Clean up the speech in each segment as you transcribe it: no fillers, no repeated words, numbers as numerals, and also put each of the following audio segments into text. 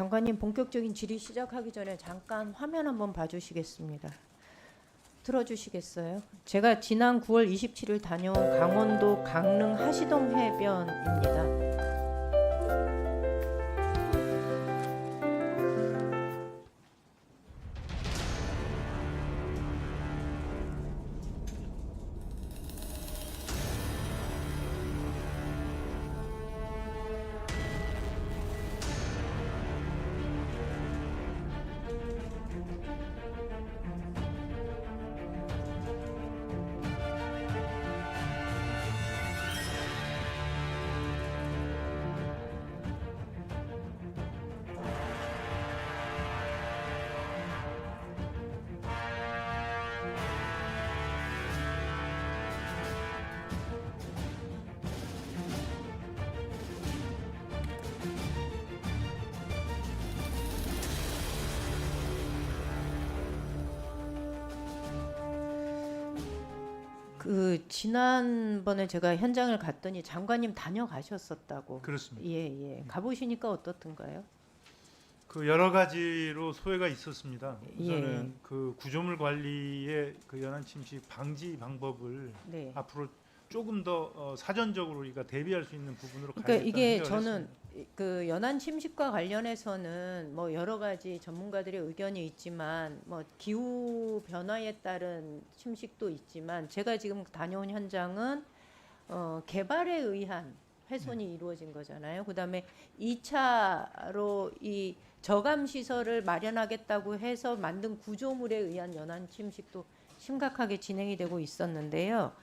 장관님 본격적인 질의 시작하기 전에 잠깐 화면 한번 봐주시겠습니다. 틀어주시겠어요? 제가 지난 9월 27일 다녀온 강원도 강릉 하시동 해변입니다. 지난번에 제가 현장을 갔더니 장관님 다녀가셨었다고. 그렇습니다. 예. 가보시니까 어떻던가요? 그 여러 가지로 소외가 있었습니다. 예. 우선은 그 구조물 관리의 그 연안 침식 방지 방법을 네. 앞으로 조금 더 사전적으로 우리가 대비할 수 있는 부분으로 그러니까 가야겠다는 이게 생각을 저는 했습니다. 그 연안 침식과 관련해서는 뭐 여러 가지 전문가들의 의견이 있지만 뭐 기후 변화에 따른 침식도 있지만 제가 지금 다녀온 현장은 개발에 의한 훼손이 이루어진 거잖아요. 그다음에 2차로 이 저감 시설을 마련하겠다고 해서 만든 구조물에 의한 연안 침식도 심각하게 진행이 되고 있었는데요.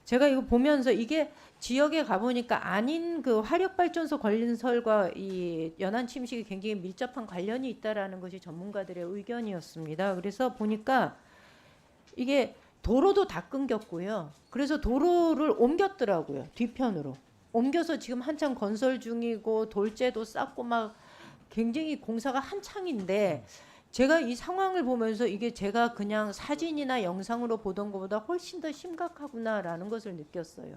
제가 이거 보면서 이게 지역에 가보니까 아닌 그 화력발전소 건설과 이 연안 침식이 굉장히 밀접한 관련이 있다라는 것이 전문가들의 의견이었습니다. 그래서 보니까 이게 도로도 다 끊겼고요. 그래서 도로를 옮겼더라고요. 뒤편으로. 옮겨서 지금 한창 건설 중이고 돌재도 쌓고 막 굉장히 공사가 한창인데 제가 이 상황을 보면서 이게 제가 그냥 사진이나 영상으로 보던 것보다 훨씬 더 심각하구나라는 것을 느꼈어요.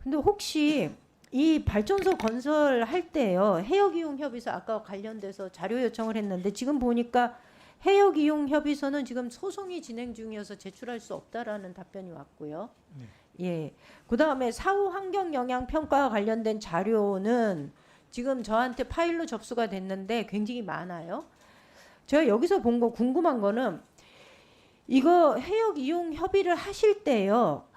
근데 혹시 이 발전소 건설할 때요, 해역이용협의소 아까 관련돼서 자료 요청을 했는데 지금 보니까 해역이용협의소는 지금 소송이 진행 중이어서 제출할 수 없다라는 답변이 왔고요. 네. 예. 그다음에 사후 환경 영향 평가와 관련된 자료는 지금 저한테 파일로 접수가 됐는데 굉장히 많아요. 제가 여기서 본 거 궁금한 거는 이거 해역 이용 협의를 하실 때요.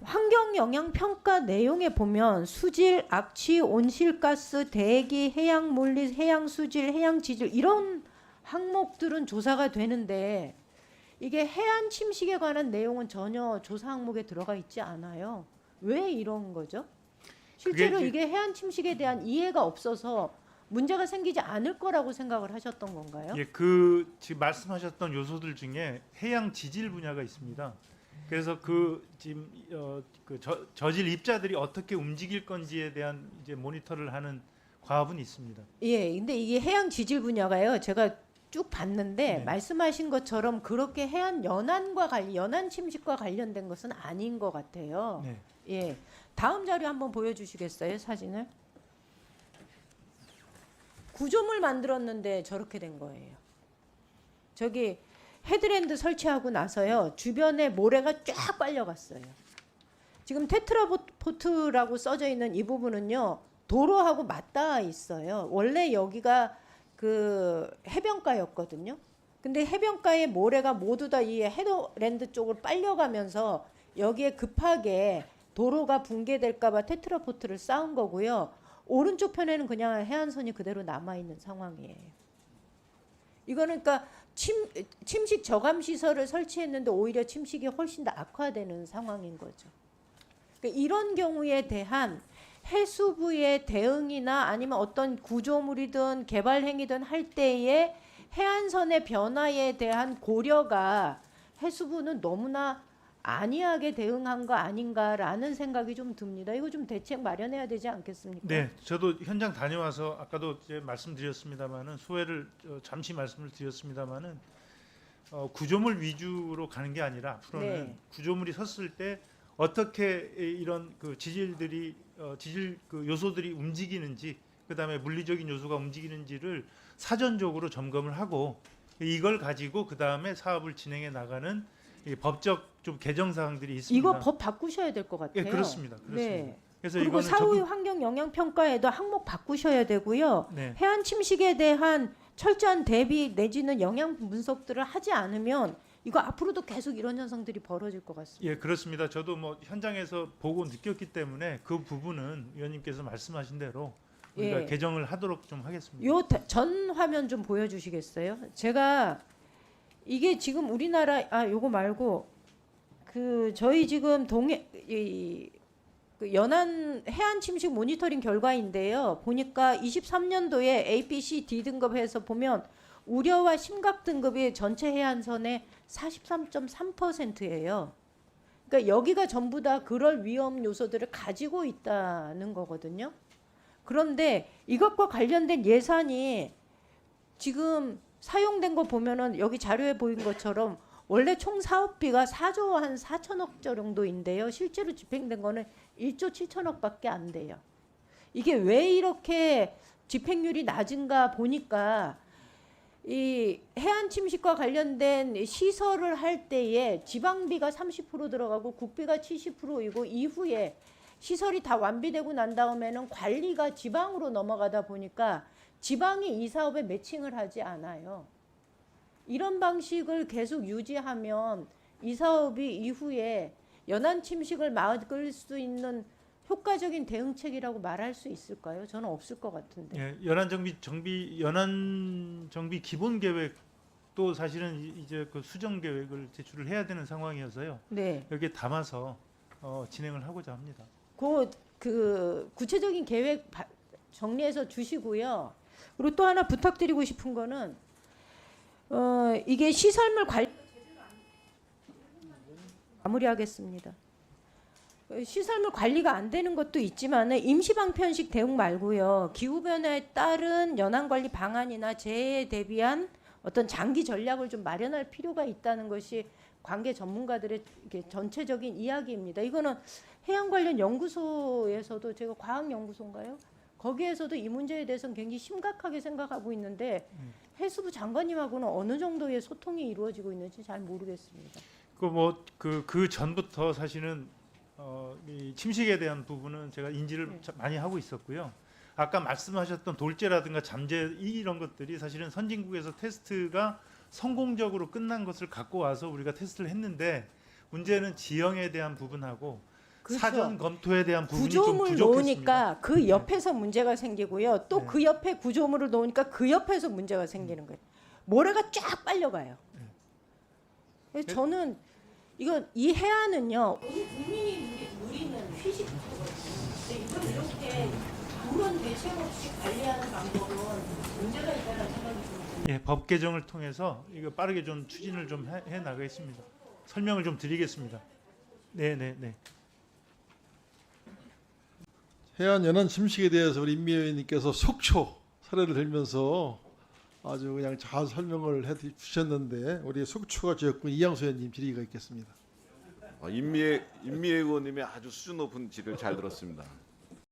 환경 영향 평가 내용에 보면 수질, 악취, 온실가스, 대기, 해양 물리, 해양 수질, 해양 지질 이런 항목들은 조사가 되는데 이게 해안 침식에 관한 내용은 전혀 조사 항목에 들어가 있지 않아요. 왜 이런 거죠? 실제로 이게 해안 침식에 대한 이해가 없어서 문제가 생기지 않을 거라고 생각을 하셨던 건가요? 예, 그 지금 말씀하셨던 요소들 중에 해양 지질 분야가 있습니다. 그래서 그 지금 저질 입자들이 어떻게 움직일 건지에 대한 이제 모니터를 하는 과업은 있습니다. 예, 근데 이게 해양 지질 분야가요. 제가 쭉 봤는데 네. 말씀하신 것처럼 그렇게 해안 연안 침식과 관련된 것은 아닌 것 같아요. 네. 예, 다음 자료 한번 보여주시겠어요, 사진을? 구조물 만들었는데 저렇게 된 거예요. 저기 헤드랜드 설치하고 나서요. 주변에 모래가 쫙 빨려갔어요. 지금 테트라포트라고 써져 있는 이 부분은요. 도로하고 맞닿아 있어요. 원래 여기가 그 해변가였거든요. 근데 해변가에 모래가 모두 다 이 헤드랜드 쪽으로 빨려가면서 여기에 급하게 도로가 붕괴될까 봐 테트라포트를 쌓은 거고요. 오른쪽 편에는 그냥 해안선이 그대로 남아있는 상황이에요. 이거는 그러니까 침식 저감 시설을 설치했는데 오히려 침식이 훨씬 더 악화되는 상황인 거죠. 그러니까 이런 경우에 대한 해수부의 대응이나 아니면 어떤 구조물이든 개발 행위든 할 때의 해안선의 변화에 대한 고려가 해수부는 너무나 안이하게 대응한 거 아닌가라는 생각이 좀 듭니다. 이거 좀 대책 마련해야 되지 않겠습니까? 네, 저도 현장 다녀와서 아까도 이제 말씀드렸습니다만은 소회를 잠시 말씀을 드렸습니다만은 구조물 위주로 가는 게 아니라 앞으로는 네. 구조물이 섰을 때 어떻게 이런 그 지질 그 요소들이 움직이는지 그다음에 물리적인 요소가 움직이는지를 사전적으로 점검을 하고 이걸 가지고 그다음에 사업을 진행해 나가는 이 법적 좀 개정 사항들이 있습니다. 이거 법 바꾸셔야 될 것 같아요. 예, 그렇습니다. 네. 그래서 그리고 이거는 사후 환경 영향 평가에도 항목 바꾸셔야 되고요. 네. 해안 침식에 대한 철저한 대비 내지는 영향 분석들을 하지 않으면 이거 앞으로도 계속 이런 현상들이 벌어질 것 같습니다. 예, 그렇습니다. 저도 뭐 현장에서 보고 느꼈기 때문에 그 부분은 위원님께서 말씀하신 대로 우리가 예. 개정을 하도록 좀 하겠습니다. 요 전 화면 좀 보여주시겠어요? 제가 이게 지금 우리나라 요거 말고 그 저희 지금 그 연안 해안 침식 모니터링 결과인데요. 보니까 23년도에 A, B, C, D 등급해서 보면 우려와 심각 등급이 전체 해안선의 43.3%예요. 그러니까 여기가 전부 다 그럴 위험 요소들을 가지고 있다는 거거든요. 그런데 이것과 관련된 예산이 지금 사용된 거 보면은 여기 자료에 보인 것처럼 원래 총 사업비가 4조 한 4천억 정도인데요. 실제로 집행된 거는 1조 7천억밖에 안 돼요. 이게 왜 이렇게 집행률이 낮은가 보니까 이 해안 침식과 관련된 시설을 할 때에 지방비가 30% 들어가고 국비가 70%이고 이후에 시설이 다 완비되고 난 다음에는 관리가 지방으로 넘어가다 보니까 지방이 이 사업에 매칭을 하지 않아요. 이런 방식을 계속 유지하면 이 사업이 이후에 연안 침식을 막을 수 있는 효과적인 대응책이라고 말할 수 있을까요? 저는 없을 것 같은데. 예, 연안 정비 기본 계획도 사실은 이제 그 수정 계획을 제출을 해야 되는 상황이어서요. 네. 여기에 담아서 진행을 하고자 합니다. 그 구체적인 계획 정리해서 주시고요. 그리고 또 하나 부탁드리고 싶은 거는 이게 시설물 관리 마무리하겠습니다. 시설물 관리가 안 되는 것도 있지만 임시방편식 대응 말고요. 기후변화에 따른 연안관리 방안이나 재해에 대비한 어떤 장기 전략을 좀 마련할 필요가 있다는 것이 관계 전문가들의 전체적인 이야기입니다. 이거는 해양 관련 연구소에서도 제가 과학연구소인가요? 거기에서도 이 문제에 대해서는 굉장히 심각하게 생각하고 있는데 해수부 장관님하고는 어느 정도의 소통이 이루어지고 있는지 잘 모르겠습니다. 그 전부터 사실은 이 침식에 대한 부분은 제가 인지를 많이 하고 있었고요. 아까 말씀하셨던 돌제라든가 잠재 이런 것들이 사실은 선진국에서 테스트가 성공적으로 끝난 것을 갖고 와서 우리가 테스트를 했는데 문제는 지형에 대한 부분하고 그렇죠. 사전 검토에 대한 부분이 좀 구조물 부족했습니다. 놓으니까 그 옆에서 문제가 생기고요. 또 네. 그 옆에 구조물을 놓으니까 그 옆에서 문제가 생기는 거예요. 모래가 쫙 빨려가요. 그래서 저는 이 해안은요. 우리 국민이 누리는 휴식지거든요. 이걸 이렇게 아무런 대책 없이 관리하는 방법은 문제가 있다는 생각이 듭니다. 예, 법 개정을 통해서 이거 빠르게 좀 추진을 좀 해 나가겠습니다. 설명을 좀 드리겠습니다. 네. 해안 연안 침식에 대해서 우리 임미애 의원님께서 속초 사례를 들면서 아주 그냥 잘 설명을 해 주셨는데 우리 속초가 지역군 이양수 의원님 질의가 있겠습니다. 임미애 의원님의 아주 수준 높은 질의를 잘 들었습니다.